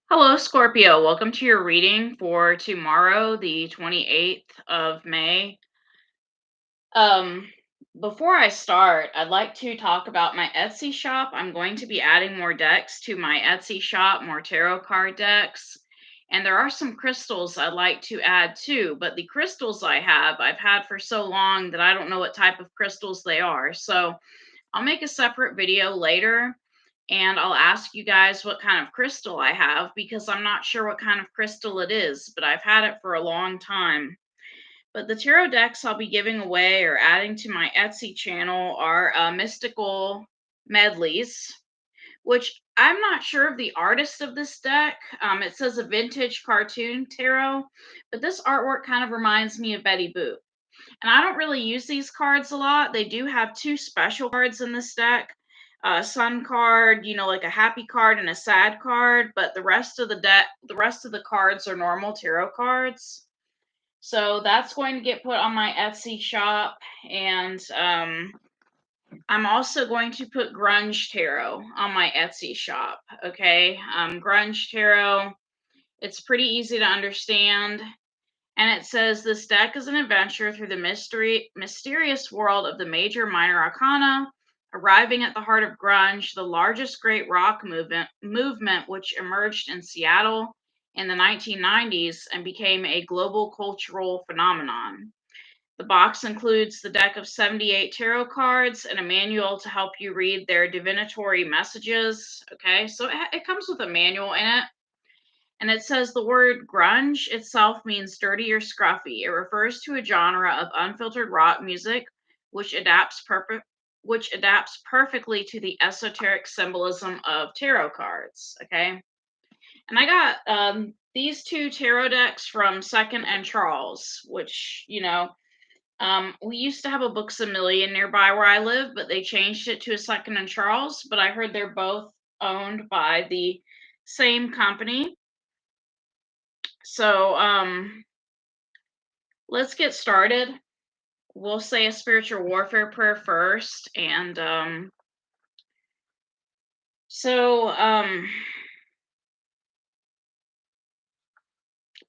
Hello, Scorpio. Welcome to your reading for tomorrow, the 28th of May. Um, Before I start, I'd like to talk about my Etsy shop. I'm going to be adding more decks to my Etsy shop, more tarot card decks. And there are some crystals I'd like to add too, but the crystals I've had for so long that I don't know what type of crystals they are. So I'll make a separate video later and I'll ask you guys what kind of crystal I have because I'm not sure what kind of crystal it is, but I've had it for a long time. But the tarot decks I'll be giving away or adding to my Etsy channel are mystical medleys, which I'm not sure of the artist of this deck. It says a vintage cartoon tarot, but this artwork kind of reminds me of Betty Boop. And I don't really use these cards a lot. They do have two special cards in this deck. A sun card, like a happy card and a sad card, but the rest of the cards are normal tarot cards. So that's going to get put on my Etsy shop, and I'm also going to put Grunge Tarot on my Etsy shop. Okay, Grunge Tarot. It's pretty easy to understand. And it says this deck is an adventure through the mysterious world of the major minor arcana, arriving at the heart of grunge, the largest great rock movement which emerged in Seattle in the 1990s and became a global cultural phenomenon. The box includes the deck of 78 tarot cards and a manual to help you read their divinatory messages. Okay, so it comes with a manual in it. And it says the word grunge itself means dirty or scruffy. It refers to a genre of unfiltered rock music which which adapts perfectly to the esoteric symbolism of tarot cards. Okay. And I got these two tarot decks from Second and Charles, which, we used to have a Books a Million nearby where I live, but they changed it to a Second and Charles. But I heard they're both owned by the same company. So, let's get started. We'll say a spiritual warfare prayer first. And so,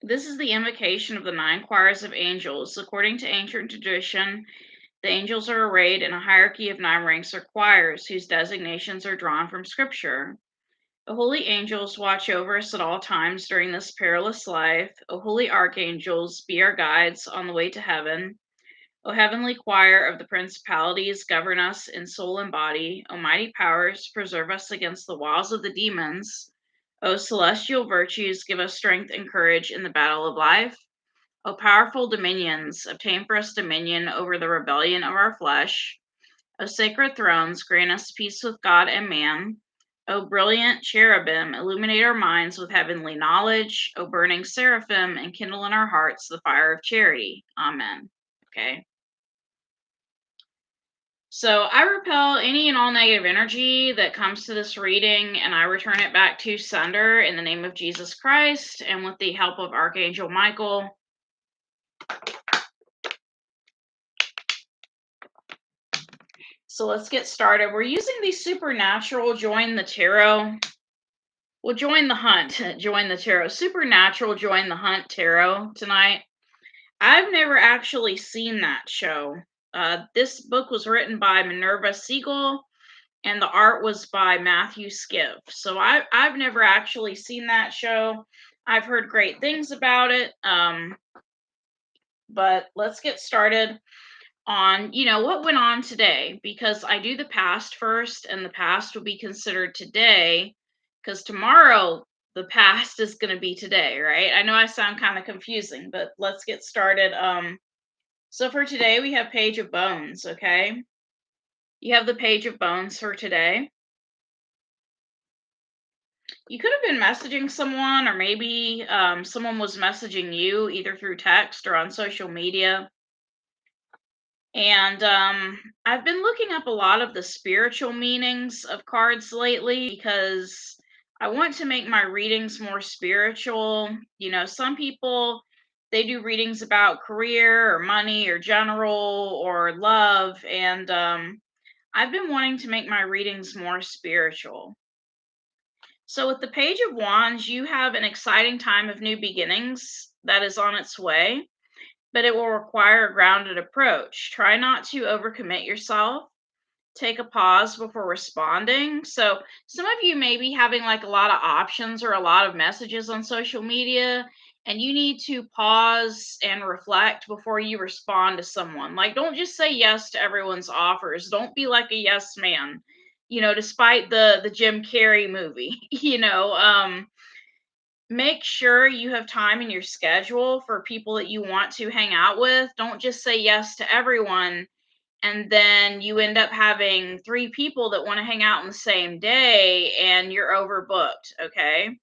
this is the invocation of the nine choirs of angels. According to ancient tradition, the angels are arrayed in a hierarchy of nine ranks or choirs whose designations are drawn from scripture. The holy angels watch over us at all times during this perilous life. O holy archangels, be our guides on the way to heaven. O heavenly choir of the principalities, govern us in soul and body. O mighty powers, preserve us against the wiles of the demons. O celestial virtues, give us strength and courage in the battle of life. O powerful dominions, obtain for us dominion over the rebellion of our flesh. O sacred thrones, grant us peace with God and man. O brilliant cherubim, illuminate our minds with heavenly knowledge. O burning seraphim, enkindle in our hearts the fire of charity. Amen. Okay. So I repel any and all negative energy that comes to this reading, and I return it back to sender in the name of Jesus Christ and with the help of Archangel Michael. So let's get started. We're using the supernatural join the tarot. Well, join the hunt, join the tarot. Supernatural join the hunt tarot tonight. I've never actually seen that show. This book was written by Minerva Siegel, and the art was by Matthew Skiff. So I've never actually seen that show. I've heard great things about it. But let's get started on, what went on today, because I do the past first, and the past will be considered today, because tomorrow the past is going to be today, right? I know I sound kind of confusing, but let's get started. So for today we have Page of Bones. Okay, you have the Page of Bones for today. You could have been messaging someone, or maybe someone was messaging you either through text or on social media. And I've been looking up a lot of the spiritual meanings of cards lately because I want to make my readings more spiritual. Some people, they do readings about career or money or general or love. And I've been wanting to make my readings more spiritual. So, with the Page of Wands, you have an exciting time of new beginnings that is on its way, but it will require a grounded approach. Try not to overcommit yourself. Take a pause before responding. So, some of you may be having like a lot of options or a lot of messages on social media, and you need to pause and reflect before you respond to someone. Like, don't just say yes to everyone's offers. Don't be like a yes man. Despite the Jim Carrey movie, make sure you have time in your schedule for people that you want to hang out with. Don't just say yes to everyone and then you end up having 3 people that wanna hang out on the same day and you're overbooked, okay?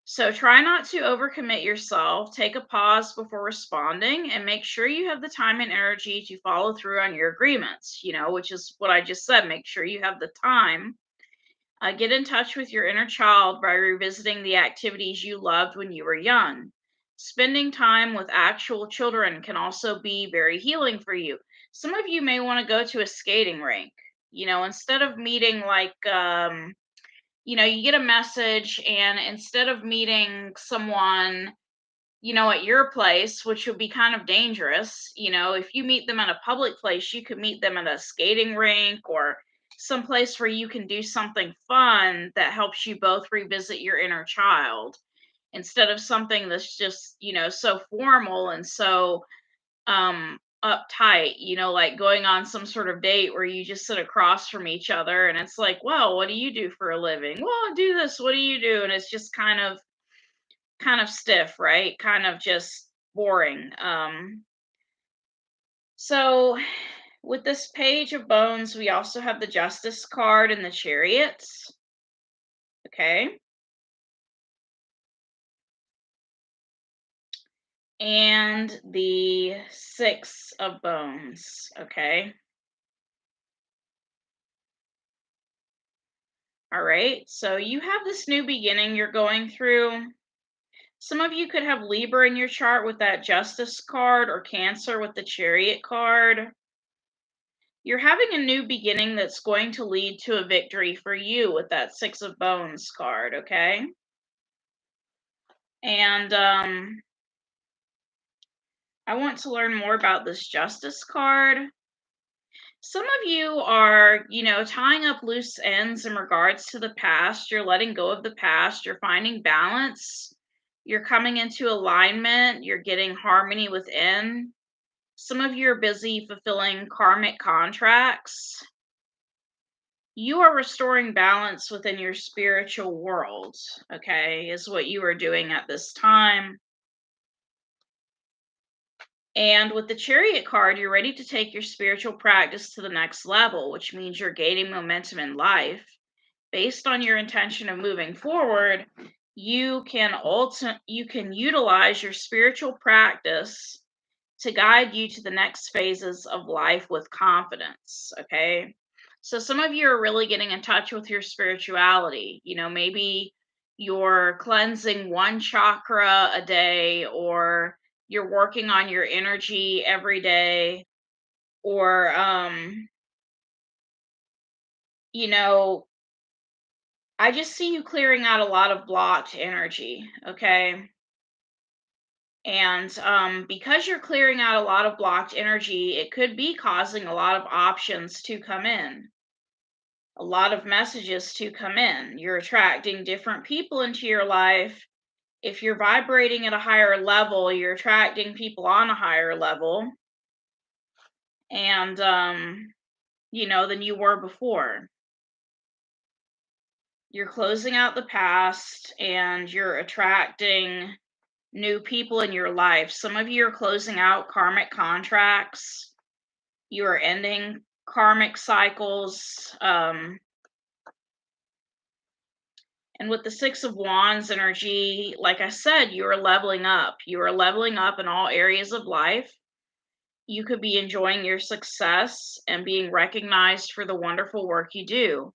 So try not to overcommit yourself, take a pause before responding, and make sure you have the time and energy to follow through on your agreements, which is what I just said, make sure you have the time. Get in touch with your inner child by revisiting the activities you loved when you were young. Spending time with actual children can also be very healing for you. Some of you may want to go to a skating rink. Instead of meeting you get a message, and instead of meeting someone, at your place, which would be kind of dangerous. If you meet them at a public place, you could meet them at a skating rink or some place where you can do something fun that helps you both revisit your inner child instead of something that's just, so formal and so uptight, like going on some sort of date where you just sit across from each other and it's like, well, what do you do for a living? Well, I do this. What do you do? And it's just kind of stiff, right? Kind of just boring. So with this Page of Bones, we also have the Justice card and the Chariots. Okay. And the Six of Bones. Okay. All right. So you have this new beginning you're going through. Some of you could have Libra in your chart with that Justice card or Cancer with the Chariot card. You're having a new beginning that's going to lead to a victory for you with that Six of Bones card, okay? And I want to learn more about this Justice card. Some of you are, tying up loose ends in regards to the past. You're letting go of the past. You're finding balance. You're coming into alignment. You're getting harmony within. Some of you are busy fulfilling karmic contracts. You are restoring balance within your spiritual world, okay, is what you are doing at this time. And with the Chariot card, you're ready to take your spiritual practice to the next level, which means you're gaining momentum in life. Based on your intention of moving forward, you can utilize your spiritual practice to guide you to the next phases of life with confidence. Okay. So some of you are really getting in touch with your spirituality. Maybe you're cleansing one chakra a day, or you're working on your energy every day, or, you know, I just see you clearing out a lot of blocked energy. Okay. And because you're clearing out a lot of blocked energy, it could be causing a lot of options to come in, a lot of messages to come in. You're attracting different people into your life. If you're vibrating at a higher level, you're attracting people on a higher level, and than you were before. You're closing out the past and you're attracting new people in your life. Some of you are closing out karmic contracts. You are ending karmic cycles. And with the Six of Wands energy, like I said, you are leveling up. You are leveling up in all areas of life. You could be enjoying your success and being recognized for the wonderful work you do.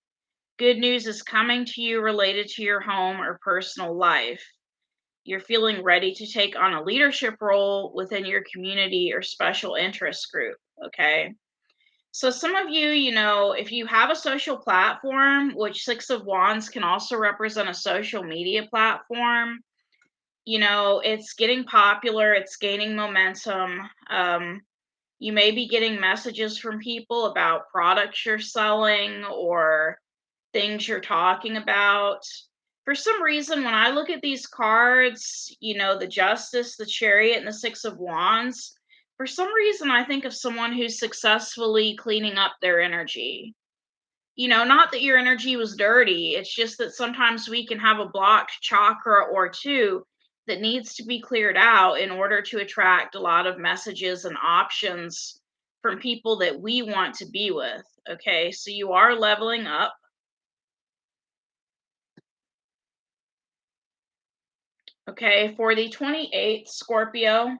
Good news is coming to you related to your home or personal life. You're feeling ready to take on a leadership role within your community or special interest group. Okay. So some of you, if you have a social platform, which Six of Wands can also represent a social media platform, it's getting popular, it's gaining momentum. You may be getting messages from people about products you're selling or things you're talking about. For some reason, when I look at these cards, the Justice, the Chariot, and the Six of Wands, for some reason, I think of someone who's successfully cleaning up their energy. Not that your energy was dirty, it's just that sometimes we can have a blocked chakra or two that needs to be cleared out in order to attract a lot of messages and options from people that we want to be with. Okay, so you are leveling up. Okay, for the 28th Scorpio,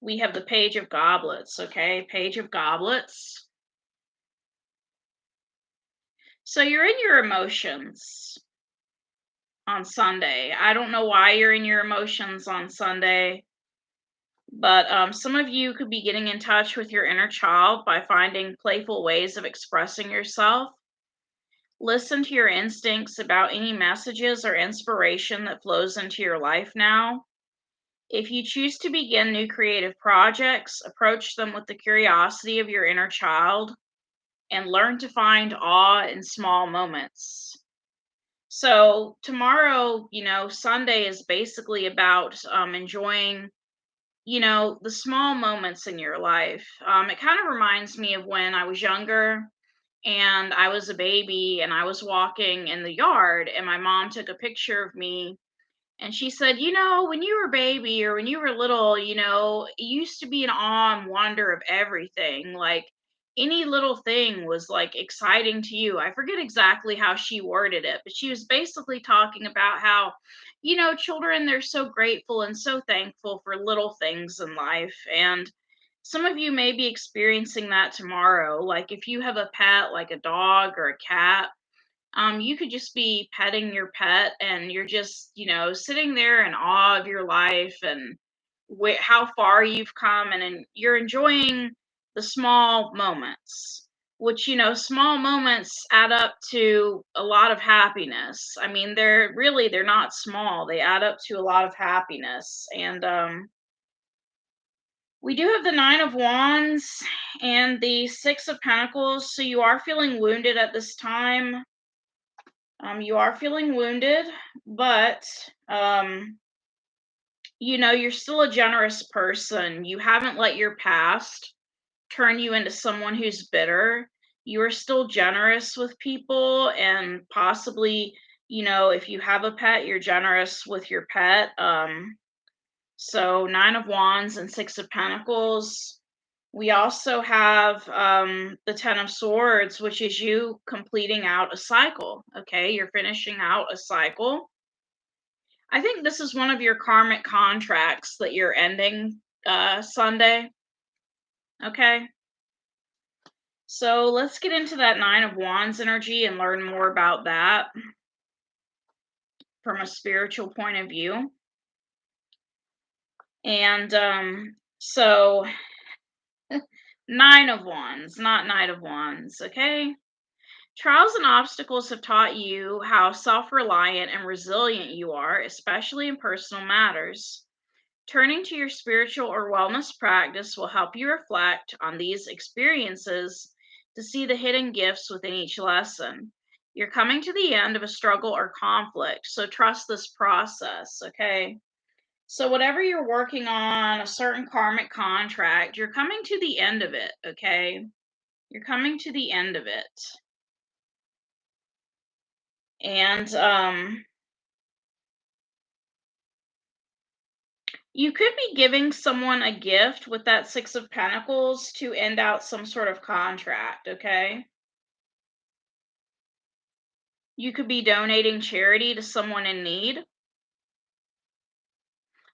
we have the Page of Goblets. Okay, Page of Goblets. So you're in your emotions on Sunday. I don't know why you're in your emotions on Sunday, but some of you could be getting in touch with your inner child by finding playful ways of expressing yourself. Listen to your instincts about any messages or inspiration that flows into your life now. If you choose to begin new creative projects, approach them with the curiosity of your inner child and learn to find awe in small moments. So, tomorrow, Sunday is basically about enjoying, the small moments in your life. It kind of reminds me of when I was younger and I was a baby and I was walking in the yard and my mom took a picture of me and she said, when you were a baby or when you were little, it used to be an awe and wonder of everything. Like any little thing was like exciting to you. I forget exactly how she worded it, but she was basically talking about how, children, they're so grateful and so thankful for little things in life. And some of you may be experiencing that tomorrow. Like if you have a pet, like a dog or a cat, you could just be petting your pet and you're just, sitting there in awe of your life and how far you've come and you're enjoying the small moments, which, small moments add up to a lot of happiness. I mean, they're not small. They add up to a lot of happiness. And we do have the Nine of Wands and the Six of Pentacles. So you are feeling wounded at this time. You are feeling wounded, but you're still a generous person. You haven't let your past turn you into someone who's bitter. You are still generous with people, and possibly, if you have a pet, you're generous with your pet. So Nine of Wands and Six of Pentacles. We also have the Ten of Swords, which is you completing out a cycle. Okay, you're finishing out a cycle. I think this is one of your karmic contracts that you're ending Sunday. Okay, so let's get into that Nine of Wands energy and learn more about that from a spiritual point of view. And so Nine of Wands, not Knight of Wands. Okay. Trials and obstacles have taught you how self reliant and resilient you are, especially in personal matters. Turning to your spiritual or wellness practice will help you reflect on these experiences to see the hidden gifts within each lesson. You're coming to the end of a struggle or conflict, so trust this process, okay? So, whatever you're working on, a certain karmic contract, you're coming to the end of it, okay? You're coming to the end of it. And you could be giving someone a gift with that Six of Pentacles to end out some sort of contract, okay? You could be donating charity to someone in need.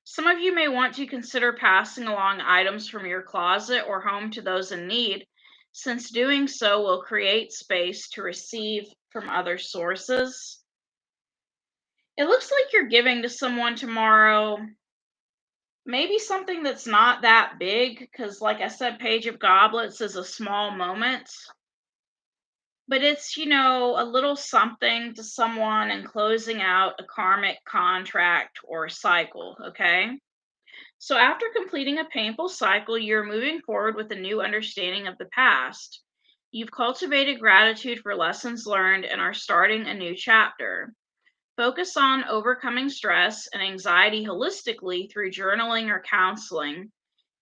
Some of you may want to consider passing along items from your closet or home to those in need, since doing so will create space to receive from other sources. It looks like you're giving to someone tomorrow. maybe something that's not that big, because, like I said, Page of Goblets is a small moment, but it's, a little something to someone and closing out a karmic contract or cycle, okay? So, after completing a painful cycle, you're moving forward with a new understanding of the past. You've cultivated gratitude for lessons learned and are starting a new chapter. Focus on overcoming stress and anxiety holistically through journaling or counseling.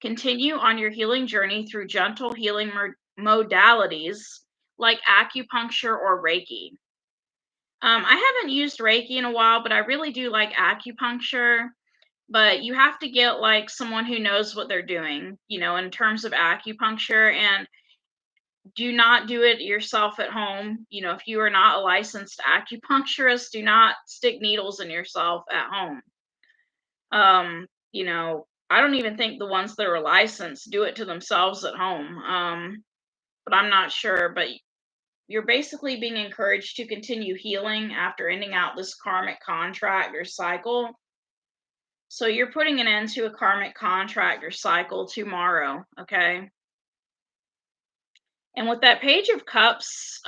Continue on your healing journey through gentle healing modalities like acupuncture or Reiki. I haven't used Reiki in a while, but I really do like acupuncture. But you have to get like someone who knows what they're doing, in terms of acupuncture, and do not do it yourself at home. If you are not a licensed acupuncturist, do not stick needles in yourself at home. I don't even think the ones that are licensed do it to themselves at home. But I'm not sure. But you're basically being encouraged to continue healing after ending out this karmic contract or cycle. So you're putting an end to a karmic contract or cycle tomorrow, okay? And with that Page of Cups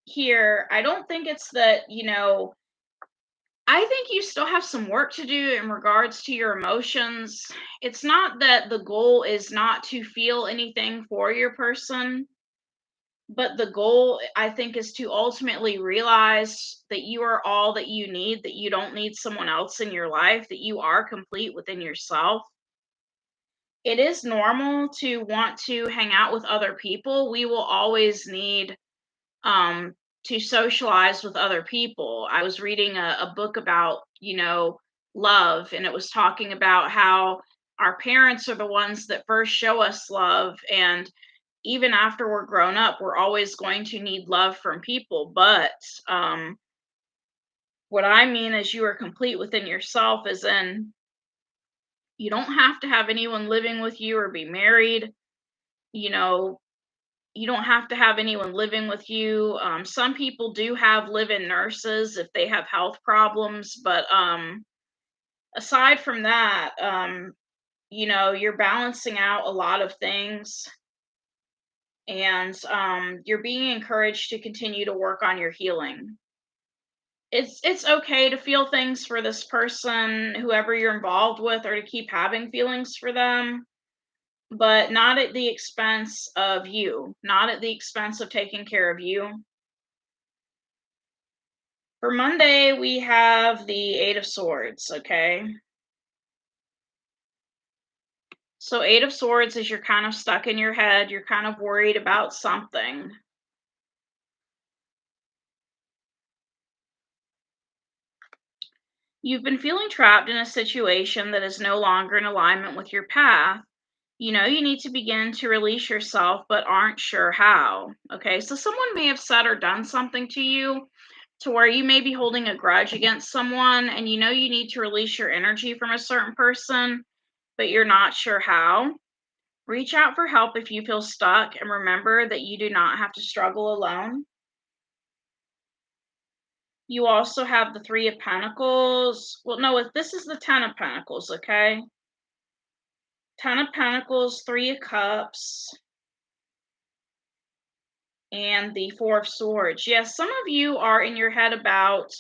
here, I don't think it's that, I think you still have some work to do in regards to your emotions. It's not that the goal is not to feel anything for your person, but the goal, I think, is to ultimately realize that you are all that you need, that you don't need someone else in your life, that you are complete within yourself. It is normal to want to hang out with other people. We will always need um to socialize with other people. I was reading a book about, love, and it was talking about how our parents are the ones that first show us love, and even after we're grown up, we're always going to need love from people. But what I mean is you are complete within yourself, as in you don't have to have anyone living with you or be married. You know, you don't have to have anyone living with you. Some people do have live-in nurses if they have health problems, but aside from that, you're balancing out a lot of things, and you're being encouraged to continue to work on your healing. It's okay to feel things for this person, whoever you're involved with, or to keep having feelings for them, but not at the expense of you, not at the expense of taking care of you. For Monday, we have the Eight of Swords, okay? So, Eight of Swords is you're kind of stuck in your head, you're kind of worried about something. You've been feeling trapped in a situation that is no longer in alignment with your path. You need to begin to release yourself, but aren't sure how. Okay, so someone may have said or done something to you to where you may be holding a grudge against someone, and you need to release your energy from a certain person, but you're not sure how. Reach out for help if you feel stuck, and remember that you do not have to struggle alone. You also have the Three of Pentacles. Well, no, this is the Ten of Pentacles, okay? Ten of Pentacles, Three of Cups, and the Four of Swords. Yes, some of you are in your head about,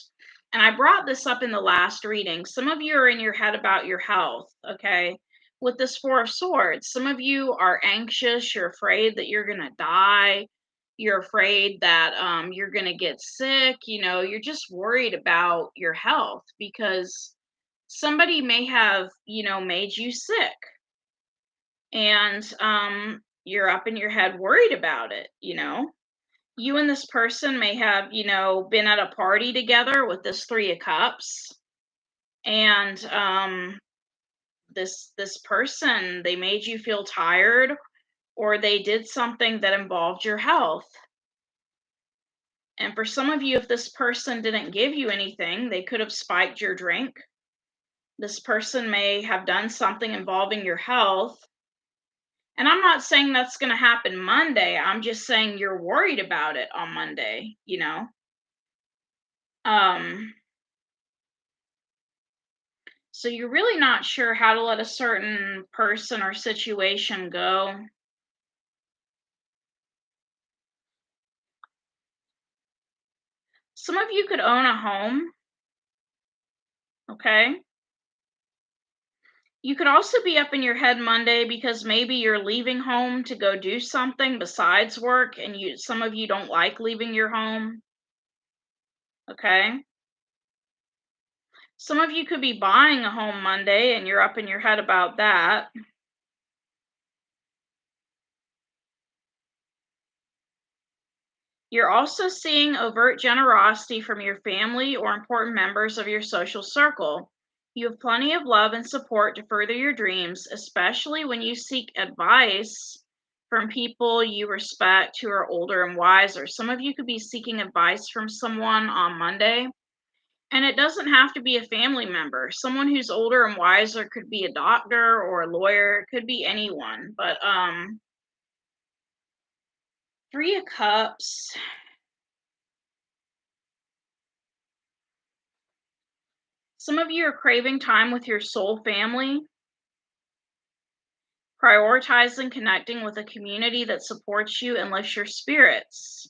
and I brought this up in the last reading, some of you are in your head about your health, okay? With this Four of Swords, some of you are anxious, you're afraid that you're going to die, you're afraid that you're going to get sick, you're just worried about your health because somebody may have, made you sick, and you're up in your head worried about it. You and this person may have, been at a party together with this Three of Cups, and this person, they made you feel tired, or they did something that involved your health. And for some of you, if this person didn't give you anything, they could have spiked your drink. This person may have done something involving your health. And I'm not saying that's going to happen Monday. I'm just saying you're worried about it on Monday. Um So you're really not sure how to let a certain person or situation go. Some of you could own a home, okay? You could also be up in your head Monday because maybe you're leaving home to go do something besides work, and some of you don't like leaving your home, okay? Some of you could be buying a home Monday and you're up in your head about that. You're also seeing overt generosity from your family or important members of your social circle. You have plenty of love and support to further your dreams, especially when you seek advice from people you respect who are older and wiser. Some of you could be seeking advice from someone on Monday, and it doesn't have to be a family member. Someone who's older and wiser could be a doctor or a lawyer, it could be anyone. But 3 of Cups. Some of you are craving time with your soul family, prioritizing connecting with a community that supports you and lifts your spirits.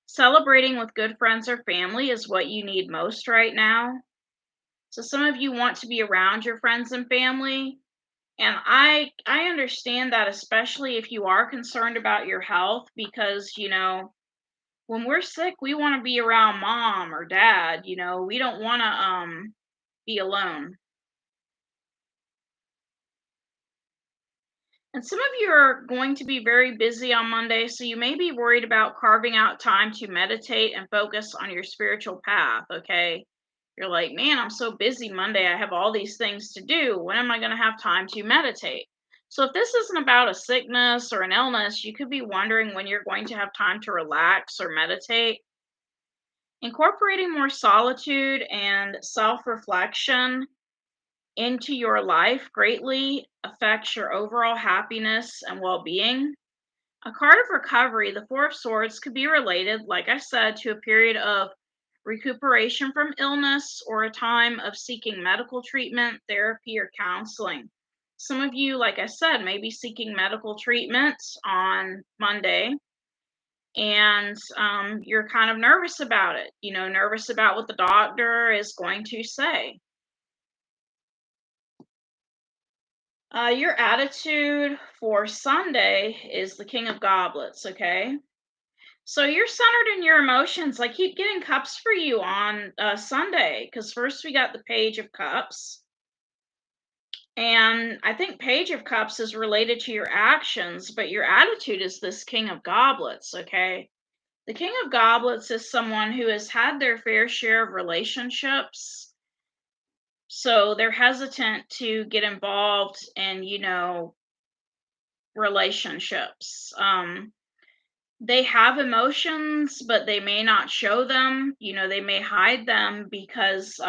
Celebrating with good friends or family is what you need most right now. So some of you want to be around your friends and family, and I understand that, especially if you are concerned about your health, because when we're sick, we want to be around mom or dad. We don't want to be alone. And some of you are going to be very busy on Monday, so you may be worried about carving out time to meditate and focus on your spiritual path, okay? You're like, man, I'm so busy Monday. I have all these things to do. When am I going to have time to meditate? So, if this isn't about a sickness or an illness, you could be wondering when you're going to have time to relax or meditate. Incorporating more solitude and self reflection into your life greatly affects your overall happiness and well being. A card of recovery, the Four of Swords, could be related, like I said, to a period of recuperation from illness or a time of seeking medical treatment, therapy, or counseling. Some of you, like I said, may be seeking medical treatment on Monday, and you're kind of nervous about it, nervous about what the doctor is going to say. Your attitude for Sunday is the King of Goblets, okay? So you're centered in your emotions. I keep getting cups for you on Sunday because first we got the Page of Cups. And I think Page of Cups is related to your actions, but your attitude is this King of Goblets, okay? The King of Goblets is someone who has had their fair share of relationships. So they're hesitant to get involved in, relationships. They have emotions, but they may not show them. They may hide them because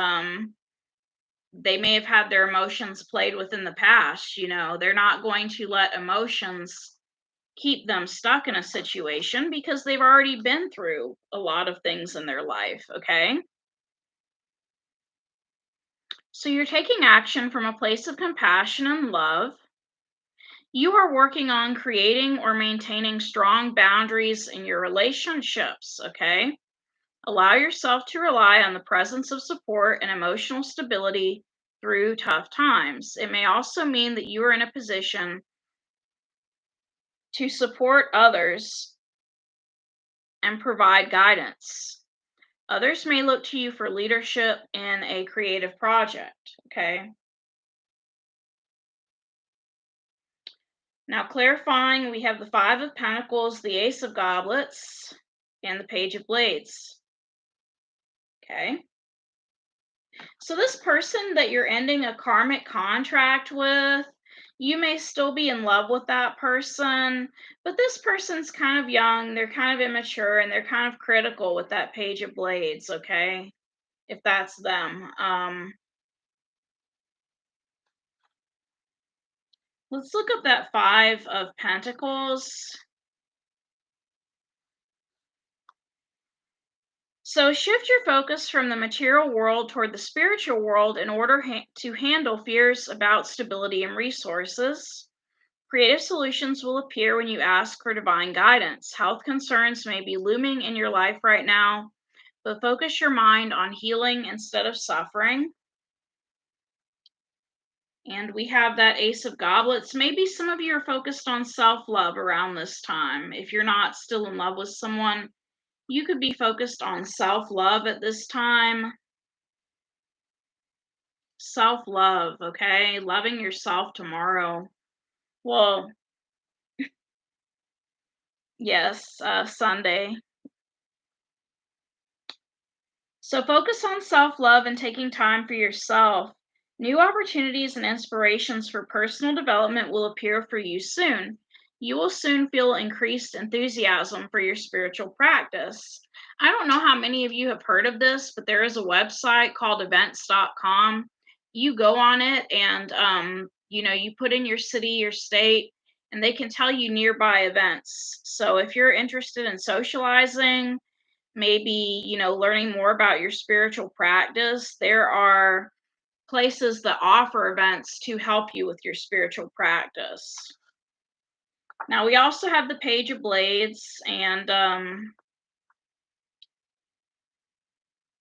they may have had their emotions played with in the past. They're not going to let emotions keep them stuck in a situation because they've already been through a lot of things in their life. Okay. So you're taking action from a place of compassion and love. You are working on creating or maintaining strong boundaries in your relationships. Okay. Allow yourself to rely on the presence of support and emotional stability through tough times. It may also mean that you are in a position to support others and provide guidance. Others may look to you for leadership in a creative project. Okay. Now, clarifying, we have the Five of Pentacles, the Ace of Goblets, and the Page of Blades. Okay. So this person that you're ending a karmic contract with, you may still be in love with that person, but this person's kind of young, they're kind of immature, and they're kind of critical with that Page of Blades, okay? If that's them. Let's look up that Five of Pentacles. So shift your focus from the material world toward the spiritual world in order to handle fears about stability and resources. Creative solutions will appear when you ask for divine guidance. Health concerns may be looming in your life right now, but focus your mind on healing instead of suffering. And we have that Ace of Goblets. Maybe some of you are focused on self love around this time. If you're not still in love with someone, you could be focused on self love at this time. Self love, okay? Loving yourself tomorrow. Well, yes, Sunday. So focus on self love and taking time for yourself. New opportunities and inspirations for personal development will appear for you soon. You will soon feel increased enthusiasm for your spiritual practice. I don't know how many of you have heard of this, but there is a website called events.com. You go on it and you put in your city, your state, and they can tell you nearby events. So if you're interested in socializing, maybe learning more about your spiritual practice, there are places that offer events to help you with your spiritual practice. Now we also have the Page of Blades, and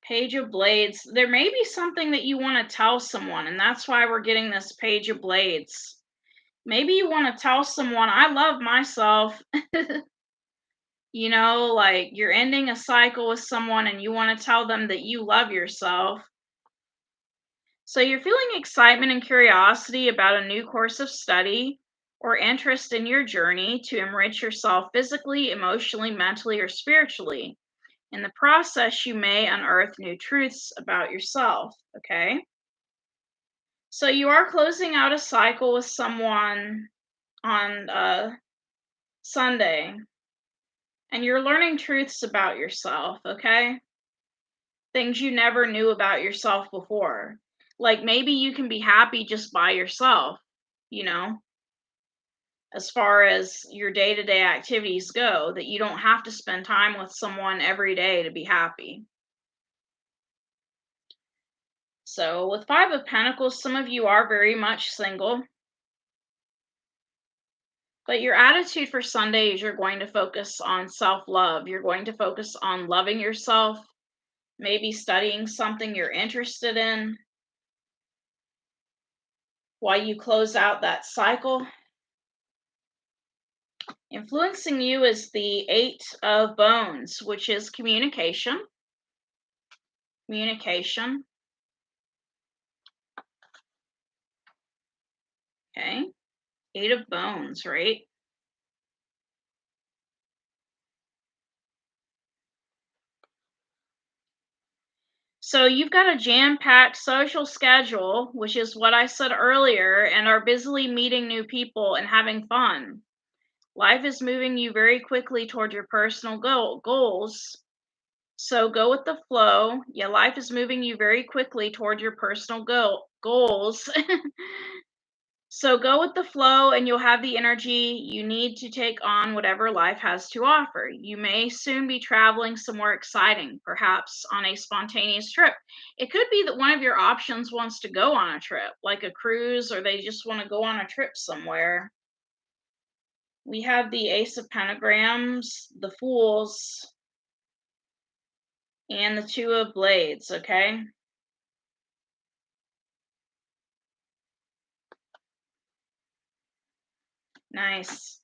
Page of Blades, there may be something that you want to tell someone, and that's why we're getting this Page of Blades. Maybe you want to tell someone, I love myself. Like you're ending a cycle with someone and you want to tell them that you love yourself. So you're feeling excitement and curiosity about a new course of study or interest in your journey to enrich yourself physically, emotionally, mentally, or spiritually. In the process, you may unearth new truths about yourself, okay? So you are closing out a cycle with someone on Sunday, and you're learning truths about yourself, okay? Things you never knew about yourself before. Like maybe you can be happy just by yourself, you know, as far as your day to day activities go, that you don't have to spend time with someone every day to be happy. So, with Five of Pentacles, some of you are very much single, but your attitude for Sunday is you're going to focus on self love. You're going to focus on loving yourself, maybe studying something you're interested in while you close out that cycle. Influencing you is the Eight of Bones, which is communication. Communication. Okay. Eight of Bones, right? So you've got a jam-packed social schedule, which is what I said earlier, and are busily meeting new people and having fun. Life is moving you very quickly toward your personal goals. So go with the flow. Yeah, life is moving you very quickly toward your personal goals. So go with the flow and you'll have the energy you need to take on whatever life has to offer. You may soon be traveling somewhere exciting, perhaps on a spontaneous trip. It could be that one of your options wants to go on a trip, like a cruise, or they just want to go on a trip somewhere. We have the Ace of Pentagrams, the Fools, and the Two of Blades, okay? Nice.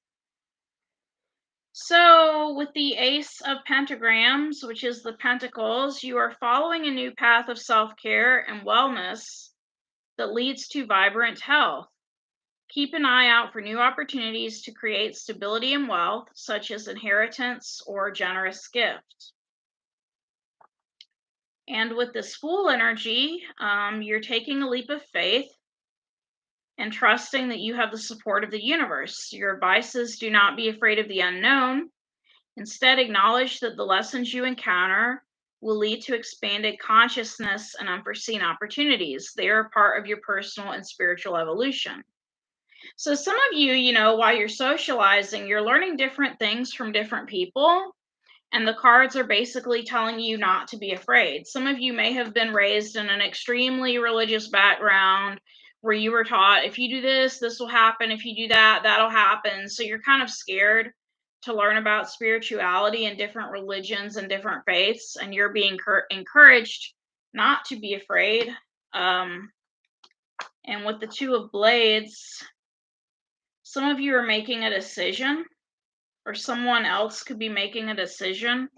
So, with the Ace of Pentagrams, which is the Pentacles, you are following a new path of self care and wellness that leads to vibrant health. Keep an eye out for new opportunities to create stability and wealth, such as inheritance or generous gift. And with this Fool energy, you're taking a leap of faith and trusting that you have the support of the universe. Your advice is do not be afraid of the unknown. Instead, acknowledge that the lessons you encounter will lead to expanded consciousness and unforeseen opportunities. They are part of your personal and spiritual evolution. So, some of you, while you're socializing, you're learning different things from different people. And the cards are basically telling you not to be afraid. Some of you may have been raised in an extremely religious background where you were taught, if you do this, this will happen. If you do that, that'll happen. So you're kind of scared to learn about spirituality and different religions and different faiths, and you're being encouraged not to be afraid. And with the Two of Blades, some of you are making a decision, or someone else could be making a decision,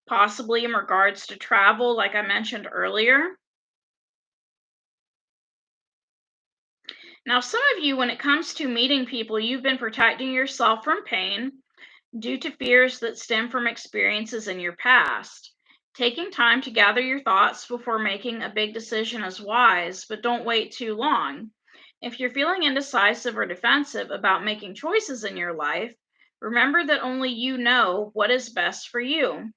possibly in regards to travel, like I mentioned earlier. Now, some of you, when it comes to meeting people, you've been protecting yourself from pain due to fears that stem from experiences in your past. Taking time to gather your thoughts before making a big decision is wise, but don't wait too long. If you're feeling indecisive or defensive about making choices in your life, remember that only you know what is best for you.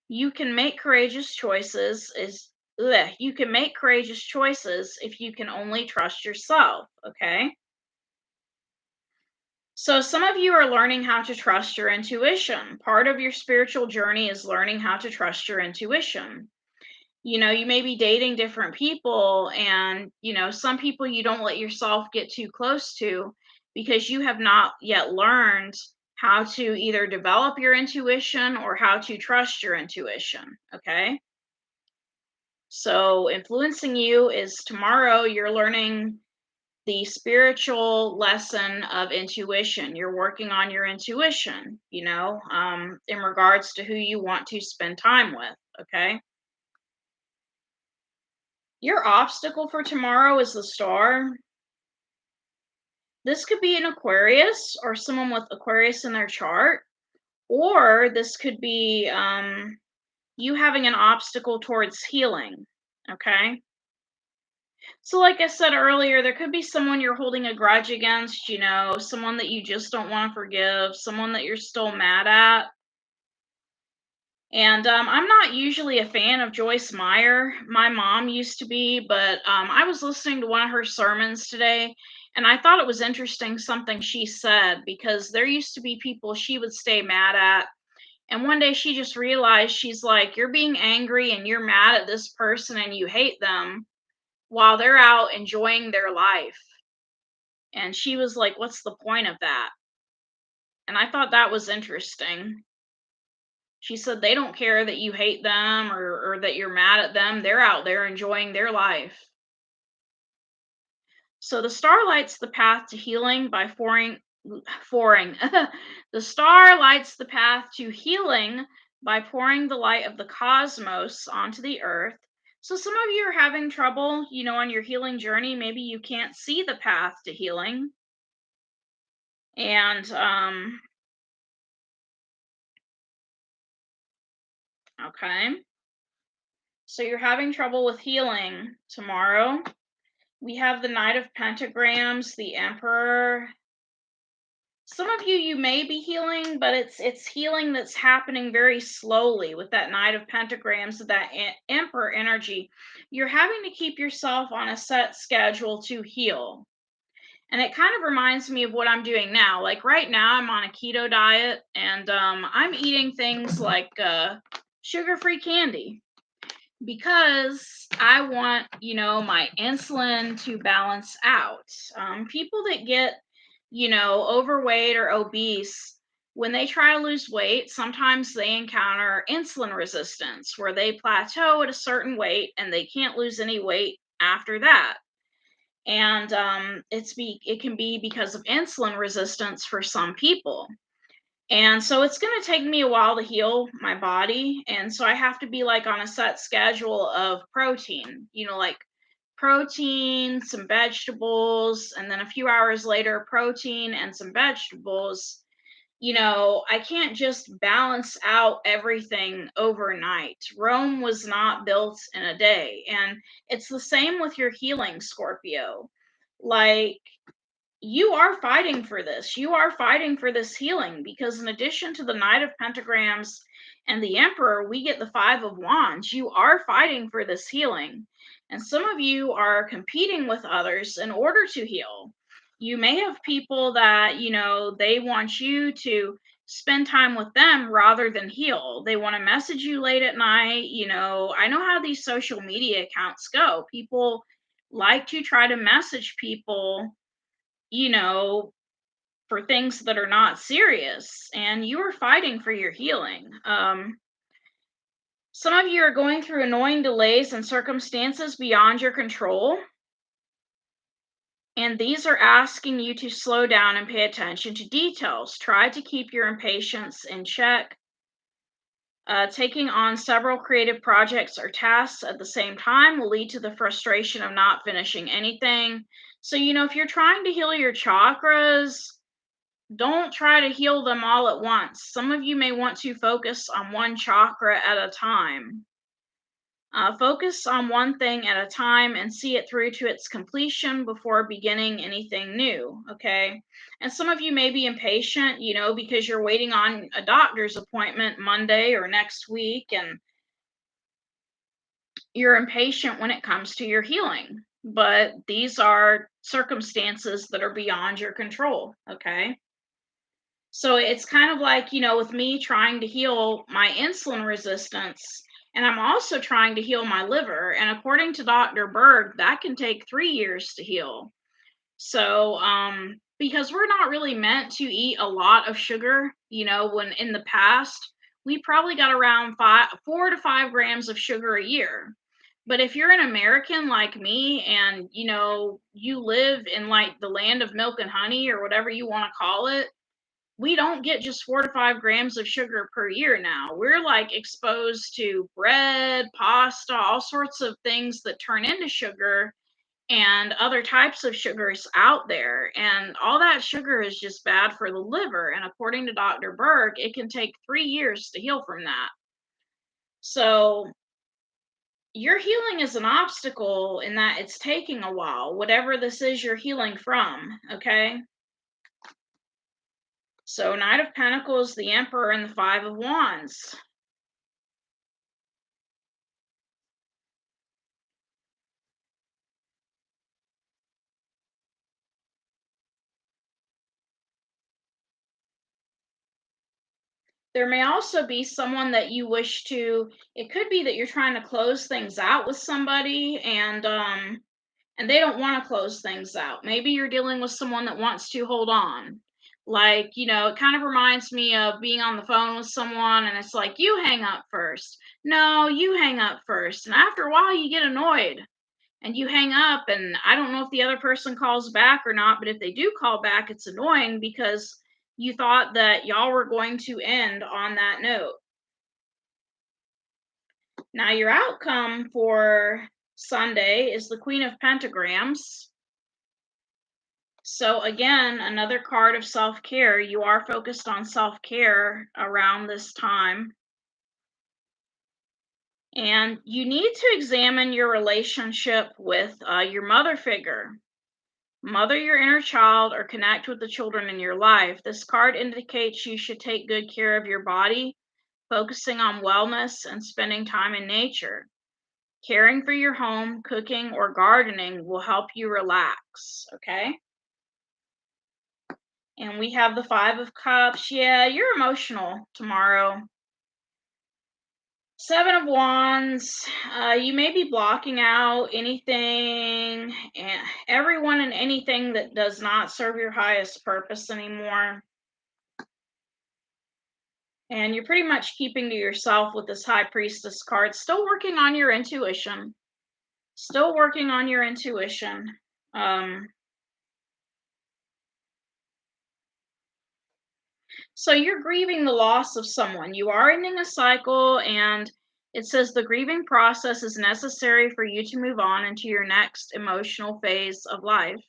You can make courageous choices you can make courageous choices if you can only trust yourself, okay? So some of you are learning how to trust your intuition. Part of your spiritual journey is learning how to trust your intuition. You may be dating different people, and some people you don't let yourself get too close to because you have not yet learned how to either develop your intuition or how to trust your intuition, okay? So influencing you is tomorrow you're learning the spiritual lesson of intuition. You're working on your intuition, in regards to who you want to spend time with, okay? Your obstacle for tomorrow is the star. This could be an Aquarius or someone with Aquarius in their chart, or this could be you having an obstacle towards healing, okay? So, like I said earlier, there could be someone you're holding a grudge against, someone that you just don't want to forgive, someone that you're still mad at. And I'm not usually a fan of Joyce Meyer. My mom used to be, but I was listening to one of her sermons today, and I thought it was interesting something she said, because there used to be people she would stay mad at. And one day she just realized, she's like, you're being angry and you're mad at this person and you hate them while they're out enjoying their life. And she was like, what's the point of that? And I thought that was interesting. She said they don't care that you hate them, or that you're mad at them. They're out there enjoying their life. So the star lights the path to healing by pouring. The star lights the path to healing by pouring the light of the cosmos onto the earth. So some of you are having trouble, on your healing journey. Maybe you can't see the path to healing. And okay. So you're having trouble with healing tomorrow. We have the Knight of Pentagrams, the Emperor. Some of you may be healing, but it's healing that's happening very slowly with that Knight of Pentagrams, that Emperor energy. You're having to keep yourself on a set schedule to heal. And it kind of reminds me of what I'm doing now. Like right now, I'm on a keto diet, and I'm eating things like sugar-free candy, because I want, my insulin to balance out. People that get, overweight or obese, when they try to lose weight, sometimes they encounter insulin resistance where they plateau at a certain weight and they can't lose any weight after that. And it can be because of insulin resistance for some people. And so it's going to take me a while to heal my body. And so I have to be like on a set schedule of protein, like protein, some vegetables, and then a few hours later, protein and some vegetables. I can't just balance out everything overnight. Rome was not built in a day. And it's the same with your healing, Scorpio. Like, you are fighting for this. You are fighting for this healing, because in addition to the Knight of Pentagrams and the Emperor, we get the Five of Wands. You are fighting for this healing. And some of you are competing with others in order to heal. You may have people that, they want you to spend time with them rather than heal. They want to message you late at night. I know how these social media accounts go. People like to try to message people, you know, for things that are not serious, and you are fighting for your healing. Some of you are going through annoying delays and circumstances beyond your control, and these are asking you to slow down and pay attention to details. Try to keep your impatience in check. Taking on several creative projects or tasks at the same time will lead to the frustration of not finishing anything. So, if you're trying to heal your chakras, don't try to heal them all at once. Some of you may want to focus on one chakra at a time. Focus on one thing at a time and see it through to its completion before beginning anything new, okay? And some of you may be impatient, because you're waiting on a doctor's appointment Monday or next week, and you're impatient when it comes to your healing. But these are circumstances that are beyond your control, okay? So it's kind of like, with me trying to heal my insulin resistance, and I'm also trying to heal my liver. And according to Dr. Berg, that can take 3 years to heal. So, because we're not really meant to eat a lot of sugar, when in the past, we probably got around 4 to 5 grams of sugar a year. But if you're an American like me and, you live in like the land of milk and honey or whatever you want to call it, we don't get just 4 to 5 grams of sugar per year now. We're like exposed to bread, pasta, all sorts of things that turn into sugar and other types of sugars out there. And all that sugar is just bad for the liver. And according to Dr. Berg, it can take 3 years to heal from that. So your healing is an obstacle in that it's taking a while, whatever this is you're healing from, okay? So Knight of Pentacles, the Emperor, and the Five of Wands. There may also be someone that you wish to, it could be that you're trying to close things out with somebody, and they don't want to close things out. Maybe you're dealing with someone that wants to hold on. Like, it kind of reminds me of being on the phone with someone and it's like, you hang up first. No, you hang up first. And after a while, you get annoyed and you hang up. And I don't know if the other person calls back or not, but if they do call back, it's annoying because you thought that y'all were going to end on that note. Now, your outcome for Sunday is the Queen of Pentagrams. So again, another card of self-care. You are focused on self-care around this time. And you need to examine your relationship with your mother figure. Mother your inner child or connect with the children in your life. This card indicates you should take good care of your body, focusing on wellness and spending time in nature. Caring for your home, cooking, or gardening will help you relax, okay? And we have the Five of Cups. Yeah, you're emotional tomorrow. Seven of Wands. You may be blocking out anything and everyone and anything that does not serve your highest purpose anymore. And you're pretty much keeping to yourself with this High Priestess card. Still working on your intuition. Still working on your intuition. So you're grieving the loss of someone. You are ending a cycle, and it says the grieving process is necessary for you to move on into your next emotional phase of life.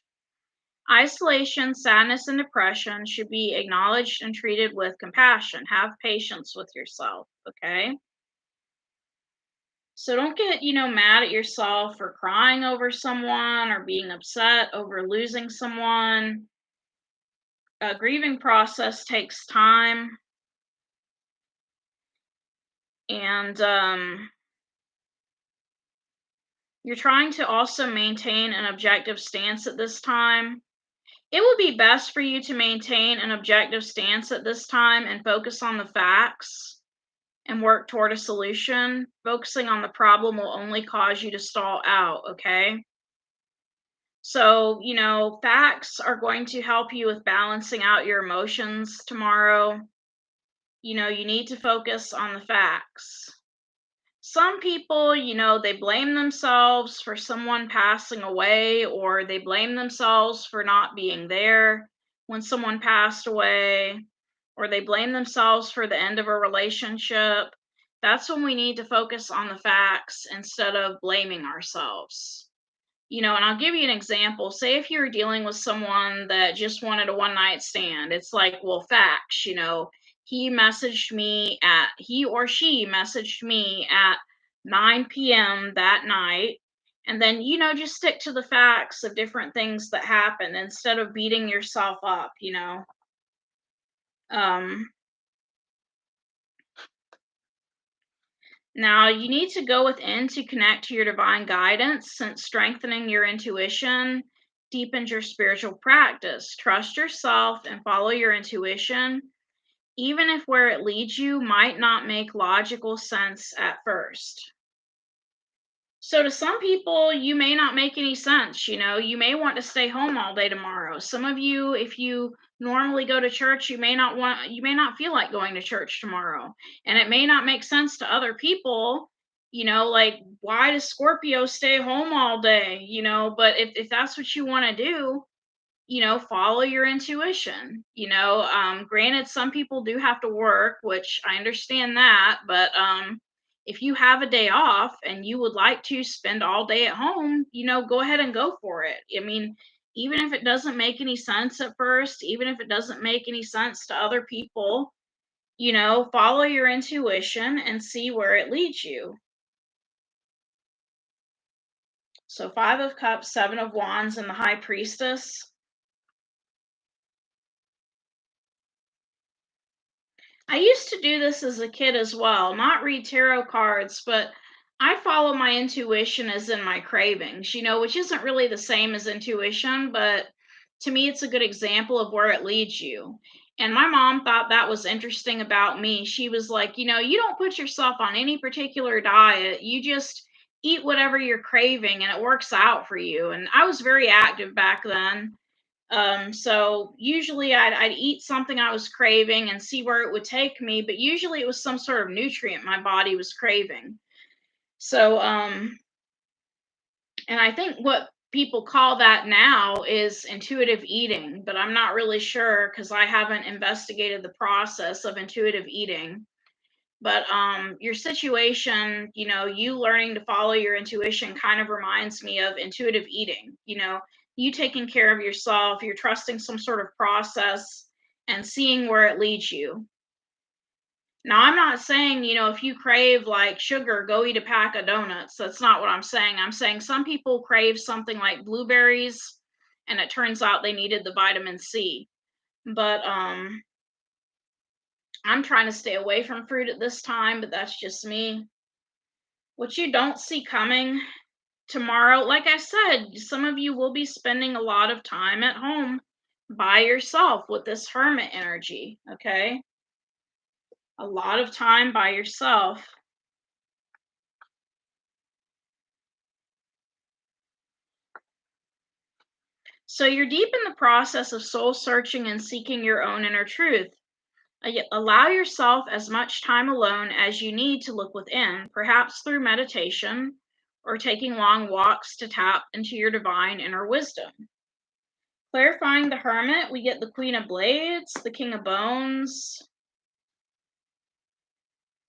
Isolation, sadness, and depression should be acknowledged and treated with compassion. Have patience with yourself, okay? So don't get, mad at yourself for crying over someone or being upset over losing someone. A grieving process takes time. And you're trying to also maintain an objective stance at this time. It would be best for you to maintain an objective stance at this time and focus on the facts and work toward a solution. Focusing on the problem will only cause you to stall out, okay? So, facts are going to help you with balancing out your emotions tomorrow. You need to focus on the facts. Some people, they blame themselves for someone passing away, or they blame themselves for not being there when someone passed away, or they blame themselves for the end of a relationship. That's when we need to focus on the facts instead of blaming ourselves. And I'll give you an example. Say if you're dealing with someone that just wanted a one night stand, it's like, well, facts, he or she messaged me at 9 p.m. that night. And then, just stick to the facts of different things that happen instead of beating yourself up. Um, Now, you need to go within to connect to your divine guidance, since strengthening your intuition deepens your spiritual practice. Trust yourself and follow your intuition, even if where it leads you might not make logical sense at first. So, to some people, you may not make any sense. You may want to stay home all day tomorrow. Some of you, if you normally go to church, you may not feel like going to church tomorrow. And it may not make sense to other people, like, why does Scorpio stay home all day? But if that's what you want to do, follow your intuition. Granted, some people do have to work, which I understand that, but if you have a day off and you would like to spend all day at home, go ahead and go for it. I mean, even if it doesn't make any sense at first, even if it doesn't make any sense to other people, follow your intuition and see where it leads you. So, Five of Cups, Seven of Wands, and the High Priestess. I used to do this as a kid as well, not read tarot cards, but I follow my intuition as in my cravings, which isn't really the same as intuition, but to me, it's a good example of where it leads you. And my mom thought that was interesting about me. She was like, you don't put yourself on any particular diet, you just eat whatever you're craving and it works out for you. And I was very active back then. So usually I'd eat something I was craving and see where it would take me, but usually it was some sort of nutrient my body was craving. So, and I think what people call that now is intuitive eating, but I'm not really sure because I haven't investigated the process of intuitive eating. But your situation, you learning to follow your intuition kind of reminds me of intuitive eating. You taking care of yourself, you're trusting some sort of process and seeing where it leads you. Now, I'm not saying, if you crave like sugar, go eat a pack of donuts. That's not what I'm saying. I'm saying some people crave something like blueberries and it turns out they needed the vitamin C. But I'm trying to stay away from fruit at this time, but that's just me. What you don't see coming tomorrow, like I said, some of you will be spending a lot of time at home by yourself with this hermit energy, okay? A lot of time by yourself. So you're deep in the process of soul searching and seeking your own inner truth. Allow yourself as much time alone as you need to look within, perhaps through meditation or taking long walks to tap into your divine inner wisdom. Clarifying the Hermit, we get the Queen of Blades, the King of Bones,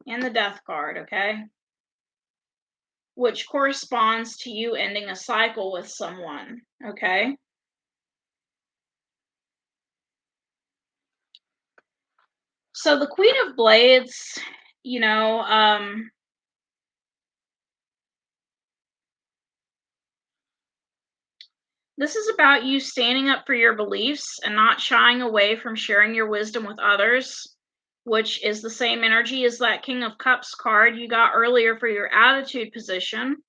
and the Death card, okay? Which corresponds to you ending a cycle with someone, okay? So the Queen of Blades, you know, this is about you standing up for your beliefs and not shying away from sharing your wisdom with others, which is the same energy as that King of Cups card you got earlier for your attitude position.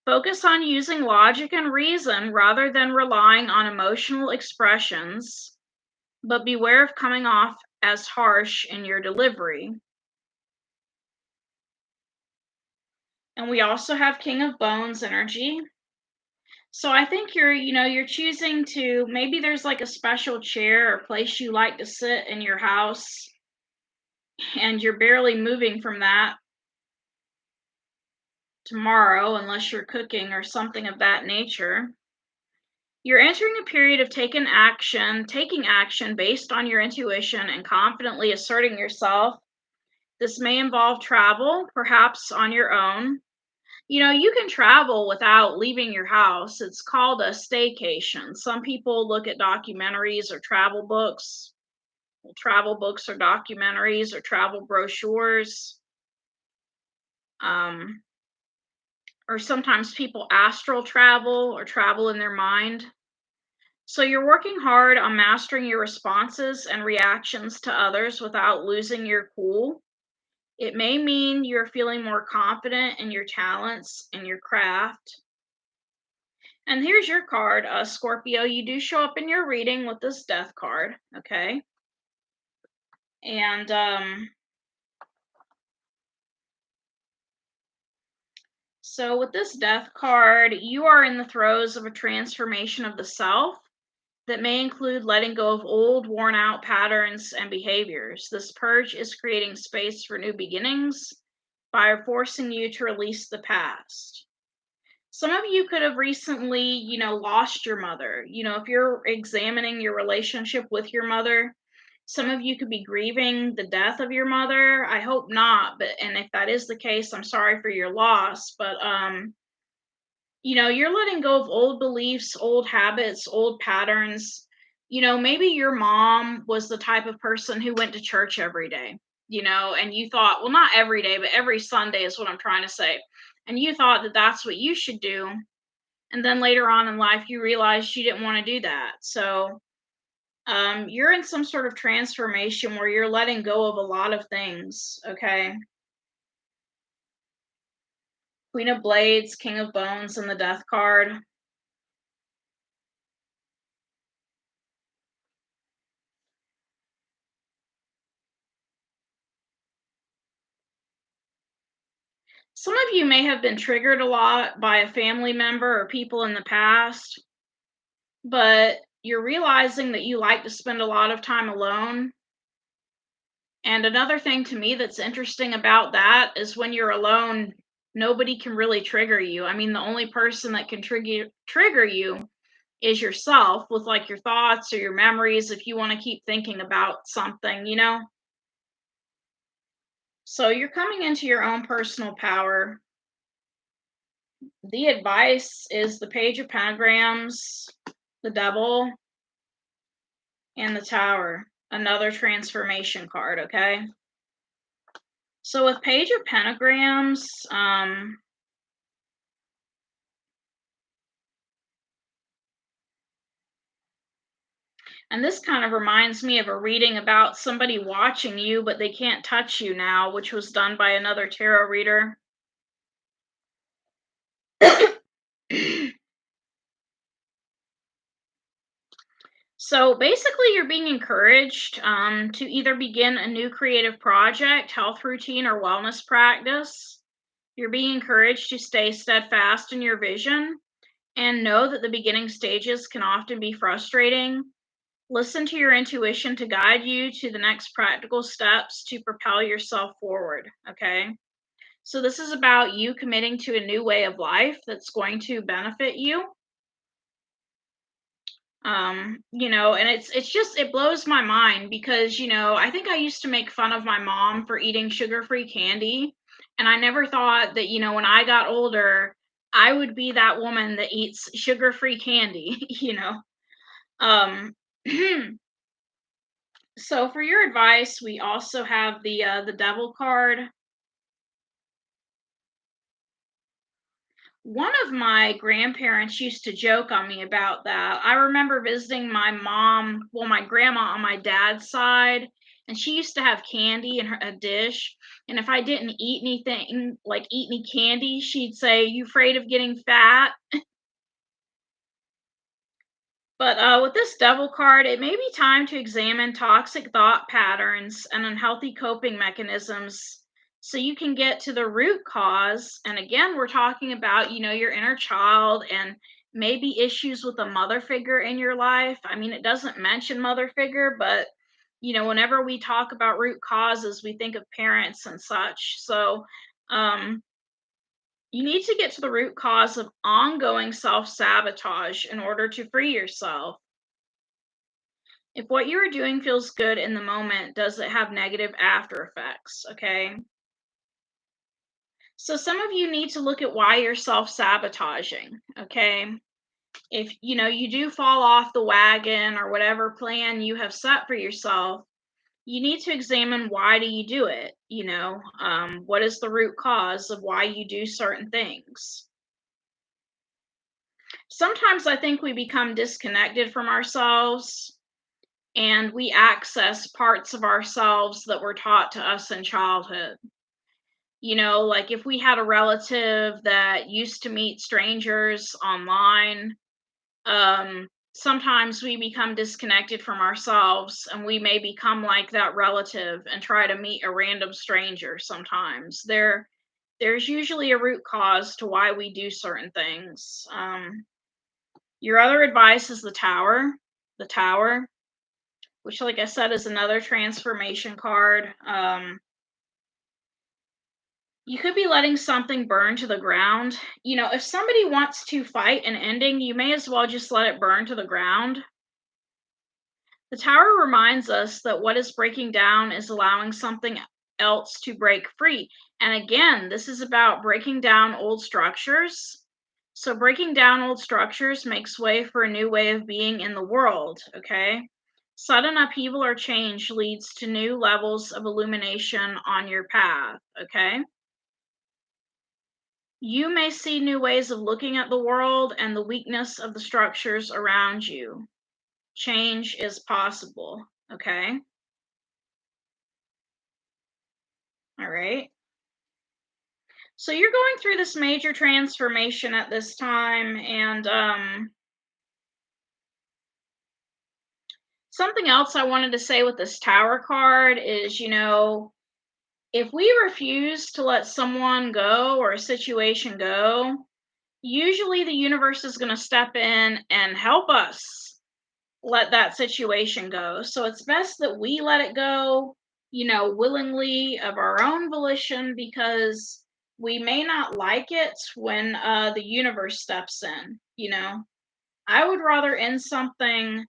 Focus on using logic and reason rather than relying on emotional expressions, but beware of coming off as harsh in your delivery. And we also have King of Bones energy. So I think you're choosing to, maybe there's like a special chair or place you like to sit in your house, and you're barely moving from that tomorrow unless you're cooking or something of that nature. You're entering a period of taking action based on your intuition and confidently asserting yourself. This may involve travel, perhaps on your own. You can travel without leaving your house. It's called a staycation. Some people look at documentaries or travel books. Well, travel books or documentaries or travel brochures. Um, or sometimes people astral travel or travel in their mind. So you're working hard on mastering your responses and reactions to others without losing your cool. It may mean you're feeling more confident in your talents and your craft. And here's your card, Scorpio. You do show up in your reading with this death card, okay? And so with this death card, you are in the throes of a transformation of the self that may include letting go of old, worn out patterns and behaviors. This purge is creating space for new beginnings by forcing you to release the past. Some of you could have recently, lost your mother. If you're examining your relationship with your mother, some of you could be grieving the death of your mother. I hope not, but and if that is the case, I'm sorry for your loss, but you're letting go of old beliefs, old habits, old patterns. Maybe your mom was the type of person who went to church every day, and you thought, well, not every day, but every Sunday is what I'm trying to say. And you thought that that's what you should do. And then later on in life, you realized you didn't want to do that. So you're in some sort of transformation where you're letting go of a lot of things, okay? Queen of Blades, King of Bones, and the Death card. Some of you may have been triggered a lot by a family member or people in the past, but you're realizing that you like to spend a lot of time alone. And another thing to me that's interesting about that is when you're alone, nobody can really trigger you. I mean, the only person that can trigger you is yourself with like your thoughts or your memories if you want to keep thinking about something. So you're coming into your own personal power. The advice is the Page of Pentagrams, the Devil, and the Tower. Another transformation card, okay? So with Page of Pentagrams, and this kind of reminds me of a reading about somebody watching you, but they can't touch you now, which was done by another tarot reader. So basically, you're being encouraged to either begin a new creative project, health routine, or wellness practice. You're being encouraged to stay steadfast in your vision and know that the beginning stages can often be frustrating. Listen to your intuition to guide you to the next practical steps to propel yourself forward. Okay. So, this is about you committing to a new way of life that's going to benefit you. And it blows my mind because I think I used to make fun of my mom for eating sugar-free candy, and I never thought that when I got older I would be that woman that eats sugar-free candy. um so for your advice, we also have the Devil card. One of my grandparents used to joke on me about that. I remember visiting my grandma on my dad's side, and she used to have candy in a dish. And if I didn't eat anything, like eat any candy, she'd say, "You afraid of getting fat?" But with this devil card, it may be time to examine toxic thought patterns and unhealthy coping mechanisms so you can get to the root cause. And again, we're talking about, your inner child and maybe issues with a mother figure in your life. I mean, it doesn't mention mother figure, but whenever we talk about root causes, we think of parents and such. So, um, you need to get to the root cause of ongoing self sabotage in order to free yourself. If what you are doing feels good in the moment, does it have negative after effects? Okay. So some of you need to look at why you're self-sabotaging. Okay. If you do fall off the wagon or whatever plan you have set for yourself, you need to examine why do you do it? What is the root cause of why you do certain things? Sometimes I think we become disconnected from ourselves and we access parts of ourselves that were taught to us in childhood. Like if we had a relative that used to meet strangers online, sometimes we become disconnected from ourselves and we may become like that relative and try to meet a random stranger sometimes. There's usually a root cause to why we do certain things. Your other advice is the tower. The tower, which, like I said, is another transformation card. You could be letting something burn to the ground. If somebody wants to fight an ending, you may as well just let it burn to the ground. The tower reminds us that what is breaking down is allowing something else to break free. And again, this is about breaking down old structures. So, breaking down old structures makes way for a new way of being in the world, okay? Sudden upheaval or change leads to new levels of illumination on your path, okay? You may see new ways of looking at the world and the weakness of the structures around you. Change is possible, okay? All right. So you're going through this major transformation at this time, and something else I wanted to say with this Tower card is, if we refuse to let someone go or a situation go, usually the universe is going to step in and help us let that situation go. So it's best that we let it go, willingly of our own volition because we may not like it when the universe steps in. I would rather end something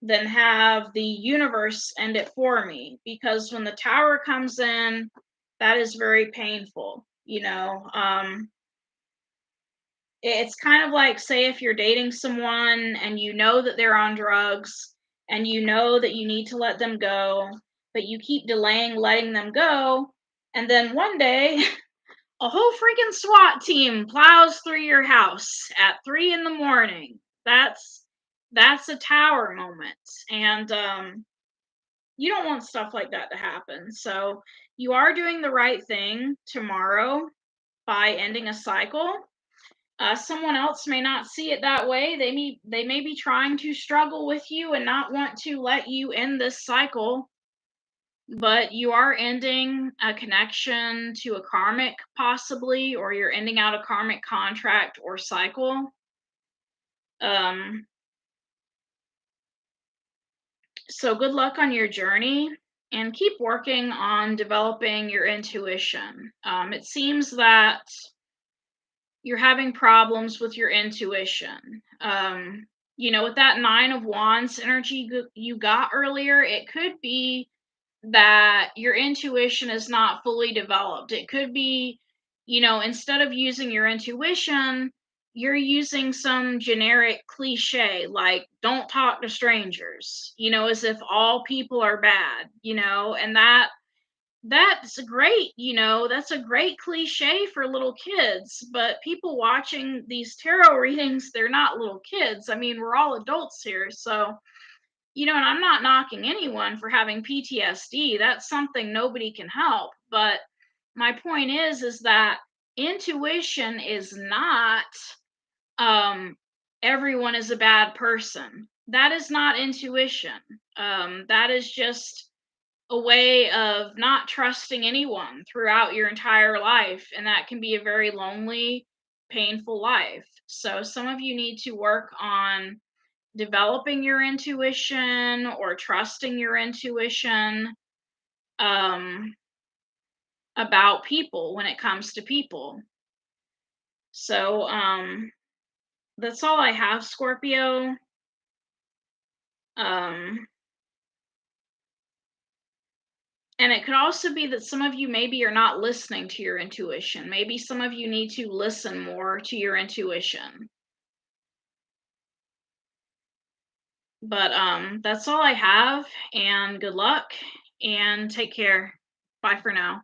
than have the universe end it for me because when the tower comes in, that is very painful. It's kind of like, say, if you're dating someone and you know that they're on drugs and you know that you need to let them go, but you keep delaying letting them go. And then one day, a whole freaking SWAT team plows through your house at 3 in the morning. That's a tower moment. And you don't want stuff like that to happen. So you are doing the right thing tomorrow by ending a cycle. Someone else may not see it that way. They may be trying to struggle with you and not want to let you end this cycle, but you are ending a connection to a karmic possibly, or you're ending out a karmic contract or cycle. Um, so good luck on your journey and keep working on developing your intuition. It seems that you're having problems with your intuition. With that Nine of Wands energy you got earlier, it could be that your intuition is not fully developed. It could be, instead of using your intuition, you're using some generic cliche like don't talk to strangers, as if all people are bad, and that's great, that's a great cliche for little kids, but people watching these tarot readings, they're not little kids. I mean, we're all adults here. So And I'm not knocking anyone for having PTSD. That's something nobody can help. But my point is that intuition is not um everyone is a bad person. That is not intuition. That is just a way of not trusting anyone throughout your entire life, and that can be a very lonely, painful life. So some of you need to work on developing your intuition or trusting your intuition um, about people when it comes to people. So that's all I have, Scorpio. Um, and it could also be that some of you maybe are not listening to your intuition. Maybe some of you need to listen more to your intuition. But that's all I have, and good luck and take care. Bye for now.